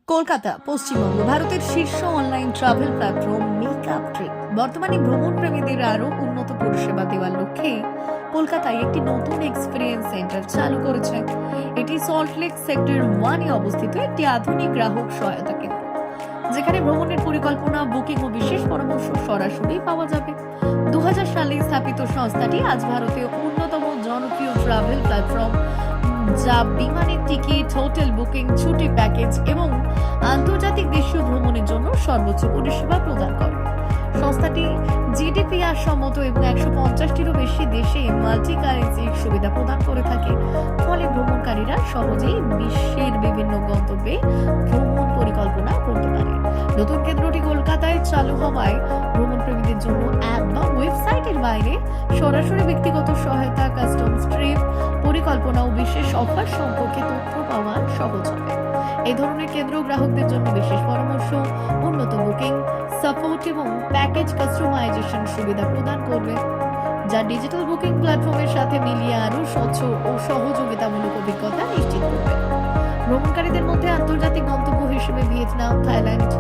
কলকাতা, পশ্চিমবঙ্গ, ভারতের শীর্ষ online travel platform makeup trip বর্তমানে ভ্রমণ প্রেমীদের আরও উন্নত পরিষেবা দেওয়ার লক্ষ্যে কলকাতায় একটি নতুন এক্সপিরিয়েন্স সেন্টার চালু করেছে। এটি সল্টলেক সেক্টর 1-এ অবস্থিত একটি আধুনিক গ্রাহক সহায়তা কেন্দ্র, যেখানে ভ্রমণের পরিকল্পনা, বুকিং ও বিশেষ পরামর্শ সরাসরি পাওয়া যাবে। 2000 সালে স্থাপিত সংস্থাটি আজ ভারতীয় অন্যতম জনপ্রিয় ট্রাভেল প্ল্যাটফর্ম, যা বিমানের টিকিট, হোটেল বুকিং, ছুটি প্যাকেজ এবং আন্তর্জাতিক দেশীয় ভ্রমণের জন্য সর্বোচ্চ পরিষেবা প্রদান করে। সংস্থাটি জিডিপিআর সম্মত এবং 150টিরও বেশি দেশে মাল্টি কারেন্সির সুবিধা প্রদান করে থাকে, ফলে ভ্রমণকারীরা সহজেই বিশ্বের বিভিন্ন গন্তব্যে ভ্রমণ পরিকল্পনা করতে পারে। নতুন কেন্দ্রটি কলকাতায় চালু হওয়ায় ভ্রমণ প্রেমীদের জন্য অ্যাপ বা ওয়েবসাইটের বাইরে সরাসরি ব্যক্তিগত সহায়তা, কাস্টমস ট্রিপ পরিকল্পনা ও বিশেষ অফার সম্পর্কে তথ্য পাওয়া সহজ হবে। এই ধরনের কেন্দ্র গ্রাহকদের জন্য বিশেষ পরামর্শ, উন্নত বুকিং সাপোর্ট এবং প্যাকেজ কাস্টমাইজেশন সুবিধা প্রদান করবে, যা ডিজিটাল বুকিং প্ল্যাটফর্মের সাথে মিলিয়ে আরও স্বচ্ছ ও সহযোগিতামূলক অভিজ্ঞতা নিশ্চিত করবে। ভ্রমণকারীদের মধ্যে আন্তর্জাতিক গন্তব্য হিসেবে ভিয়েতনাম, থাইল্যান্ড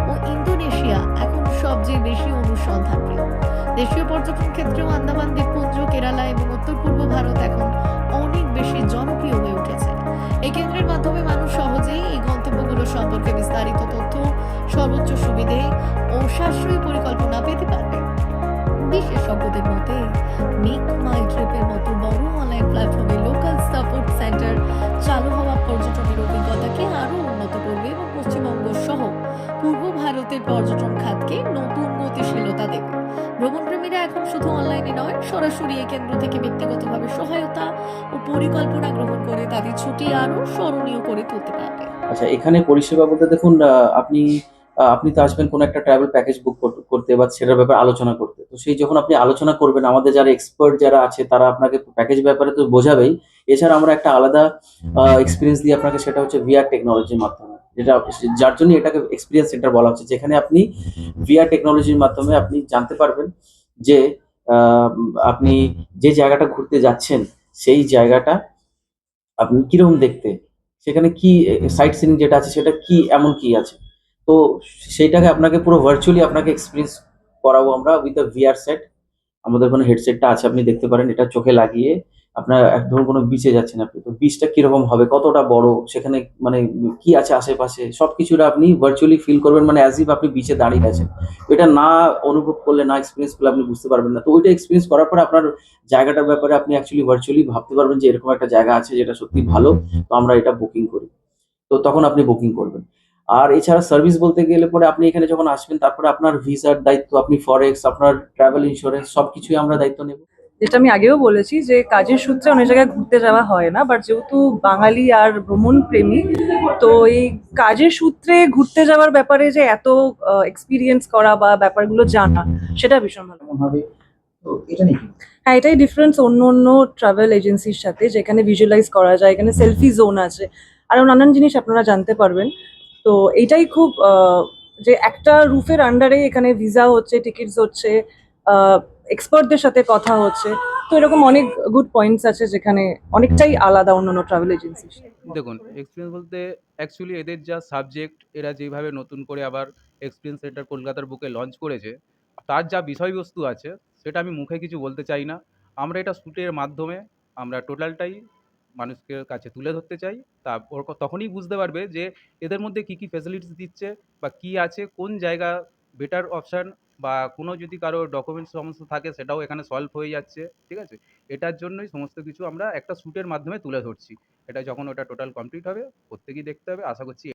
ও ইন্দোনেশিয়া এখন সবচেয়ে বেশি অনুসন্ধান প্রিয়। দেশীয় পর্যটন ক্ষেত্রেও আন্দামান দ্বীপপুঞ্জ, কেরালা এবং উত্তর পূর্ব ভারত এখন অনেক বেশি জনপ্রিয় হয়ে উঠেছে। এই কেন্দ্রের মাধ্যমে মানুষ সহজেই এই গন্তব্যগুলো সম্পর্কে বিস্তারিত তথ্য, সর্বোচ্চ সুবিধে ও সাশ্রয়ী পরিকল্পনা পেতে পারবে। বিশেষজ্ঞদের মতে মেক মাই ট্রিপের মতো বড় অনলাইন প্ল্যাটফর্মে লোকাল সাপোর্ট সেন্টার চালু হওয়া পর্যটনের অভিজ্ঞতাকে আরও উন্নত করবে এবং পশ্চিমবঙ্গ সহ পূর্ব ভারতের পর্যটন খাতকে নতুন গতিশীলতা দেবে। ভ্রমণপ্রেমীরা এখন শুধু অনলাইনে নয়, সরাসরি এই কেন্দ্র থেকে ব্যক্তিগতভাবে সহায়তা ও পরিকল্পনা গ্রহণ করে তাদের ছুটি আরও স্মরণীয় করে তুলতে পারবে। আচ্ছা, এখানে পরিষেবা বলতে দেখুন, আপনি তো আসবেন কোনো একটা ট্রাভেল প্যাকেজ বুক করতে বা সেটার ব্যাপারে আলোচনা করতে। তো সেই যখন আপনি আলোচনা করবেন, আমাদের যারা এক্সপার্ট যারা আছে তারা আপনাকে প্যাকেজ ব্যাপারে তো বোঝাবেই। এছাড়া আমরা একটা আলাদা এক্সপিরিয়েন্স দিই আপনাকে, সেটা হচ্ছে ভিআর টেকনোলজির মাধ্যমে। যার জন্য এটাকে এক্সপিরিয়েন্স সেন্টার বলা হচ্ছে, যেখানে আপনি ভিআর টেকনোলজির মাধ্যমে আপনি জানতে পারবেন যে আপনি যে জায়গাটা ঘুরতে যাচ্ছেন সেই জায়গাটা আপনি কিরকম দেখতে, সেখানে কি সাইট সিইং যেটা আছে সেটা কি, এমন কি আছে। তো সেইটাকে আপনাকে পুরো ভার্চুয়ালি আপনাকে এক্সপিরিয়েন্স করাবো আমরা উইথ আ ভিআর সেট। আমাদের ওখানে হেডসেটটা আছে, আপনি দেখতে পারেন। এটা চোখে লাগিয়ে আপনার ধরুন কোনো বিচে যাচ্ছেন আপনি, তো বিচটা কিরকম হবে, কতটা বড়, সেখানে মানে কি আছে আশেপাশে, সবকিছুটা আপনি ভার্চুয়ালি ফিল করবেন, মানে অ্যাজ ইফ আপনি বিচে দাঁড়িয়ে আছেন। এটা না অনুভব করলে, না এক্সপিরিয়েন্স করলে আপনি বুঝতে পারবেন না। তো ওইটা এক্সপিরিয়েন্স করার পরে আপনার জায়গাটার ব্যাপারে আপনি অ্যাকচুয়ালি ভার্চুয়ালি ভাবতে পারবেন যে এরকম একটা জায়গা আছে যেটা সত্যি ভালো, তো আমরা এটা বুকিং করি। তো তখন আপনি বুকিং করবেন। আর এছাড়া সার্ভিস বলতে গেলে পরে আপনি এখানে যখন আসবেন, তারপরে আপনার ভিসার দায়িত্ব, আপনি ফরেক্স, আপনার ট্রাভেল ইন্স্যুরেন্স সবকিছুই আমরা দায়িত্ব নেব। যেটা আমি আগেও বলেছি যে কাজের সূত্রে অনেক জায়গায় ঘুরতে যাওয়া হয় না, বাট যেহেতু বাঙালি আর ভ্রমণ প্রেমী, তো এই কাজের সূত্রে ঘুরতে যাওয়ার ব্যাপারে যে এত এক্সপিরিয়েন্স করা বা ব্যাপারগুলো জানা, সেটা ভীষণ ভালো। কেমন হবে? তো এটা নিয়ে কি? হ্যাঁ, এটাই ডিফারেন্স অন্য অন্য ট্রাভেল এজেন্সির সাথে, যেখানে ভিজুয়ালাইজ করা যায়, এখানে সেলফি জোন আছে, আরও নানান জিনিস আপনারা জানতে পারবেন। তো এইটাই খুব যে একটা রুফের আন্ডারে এখানে ভিসা হচ্ছে, টিকিটস হচ্ছে, এক্সপার্টদের সাথে কথা হচ্ছে। তো এরকম অনেক গুড পয়েন্টস আছে যেখানে অনেকটাই আলাদা অন্যান্য ট্রাভেল এজেন্সির। দেখুন, এক্সপিরিয়েন্স বলতে অ্যাকচুয়ালি এদের যা সাবজেক্ট, এরা যেভাবে নতুন করে আবার এক্সপিরিয়েন্স সেন্টার কলকাতার বুকে লঞ্চ করেছে, তার যা বিষয়বস্তু আছে সেটা আমি মুখে কিছু বলতে চাই না। আমরা এটা শ্যুটের মাধ্যমে আমরা টোটালটাই মানুষের কাছে তুলে ধরতে চাই। তারপর তখনই বুঝতে পারবে যে এদের মধ্যে কী কী ফ্যাসিলিটিস দিচ্ছে বা কী আছে, কোন জায়গা বেটার অপশান, বা কোনো যদি কারো ডকুমেন্টস সমস্যা থাকে সেটাও এখানে সলভ হয়ে যাচ্ছে। ঠিক আছে? এটার জন্যই সমস্ত কিছু আমরা একটা শ্যুটের মাধ্যমে তুলে ধরছি। এটা যখন ওটা টোটাল কমপ্লিট হবে, প্রত্যেকেই দেখতে হবে। আশা করছি